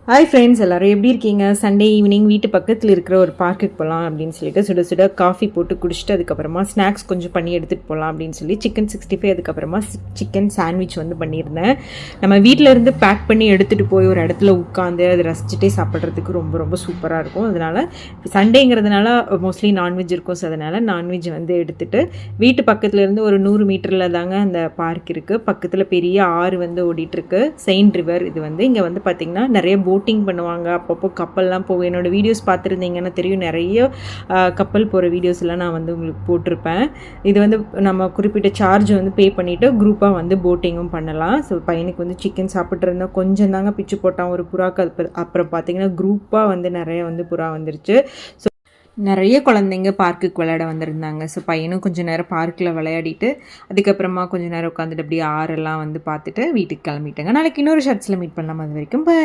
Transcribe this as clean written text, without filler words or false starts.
Hi friends, எல்லோரும் எப்படி இருக்கீங்க? சண்டே ஈவினிங் வீட்டு பக்கத்தில் இருக்கிற ஒரு பார்க்குக்கு போகலாம் அப்படின்னு சொல்லிட்டு சுட சுட காஃபி போட்டு குடிச்சிட்டு அதுக்கப்புறமா ஸ்நாக்ஸ் கொஞ்சம் பண்ணி எடுத்துகிட்டு போகலாம் அப்படின்னு சொல்லி சிக்கன் 65 அதுக்கப்புறமா சிக்கன் சாண்ட்விச் வந்து பண்ணியிருந்தேன். நம்ம வீட்டில் இருந்து பேக் பண்ணி எடுத்துகிட்டு போய் ஒரு இடத்துல உட்காந்து அதை ரசிச்சுட்டே சாப்பிட்றதுக்கு ரொம்ப ரொம்ப சூப்பராக இருக்கும். அதனால் சண்டேங்கிறதுனால மோஸ்ட்லி நான்வெஜ் இருக்கும். ஸோ அதனால் நான்வெஜ் வந்து எடுத்துகிட்டு வீட்டு பக்கத்துலேருந்து ஒரு 100 மீட்டரில் தாங்க அந்த பார்க் இருக்குது. பக்கத்தில் பெரிய ஆறு வந்து ஓடிட்டுருக்கு, செயின்ட் ரிவர். இது வந்து இங்கே வந்து பார்த்திங்கன்னா நிறைய போட்டிங் பண்ணுவாங்க, அப்பப்போ கப்பல்லாம் போகும். என்னோடய வீடியோஸ் பார்த்துருந்தீங்கன்னா தெரியும், நிறைய கப்பல் போகிற வீடியோஸ் எல்லாம் நான் வந்து உங்களுக்கு போட்டிருப்பேன். இது வந்து நம்ம குறிப்பிட்ட சார்ஜ் வந்து பே பண்ணிவிட்டு குரூப்பாக வந்து போட்டிங்கும் பண்ணலாம். ஸோ பையனுக்கு வந்து சிக்கன் சாப்பிட்டு இருந்தோம், கொஞ்சம் தாங்க பிச்சு போட்டான் ஒரு புறாக்கு. அப்புறம் பார்த்திங்கன்னா குரூப்பாக வந்து நிறைய வந்து புறா வந்துருச்சு. ஸோ நிறைய குழந்தைங்க பார்க்குக்கு விளையாட வந்திருந்தாங்க. ஸோ பையனும் கொஞ்சம் நேரம் பார்க்கில் விளையாடிட்டு அதுக்கப்புறமா கொஞ்சம் நேரம் உட்காந்துட்டு அப்படியே ஆறெல்லாம் வந்து பார்த்துட்டு வீட்டுக்கு கிளம்பிட்டாங்க. நாளைக்கு இன்னொரு ஷார்ட்ஸில் மீட் பண்ணலாம். அது வரைக்கும்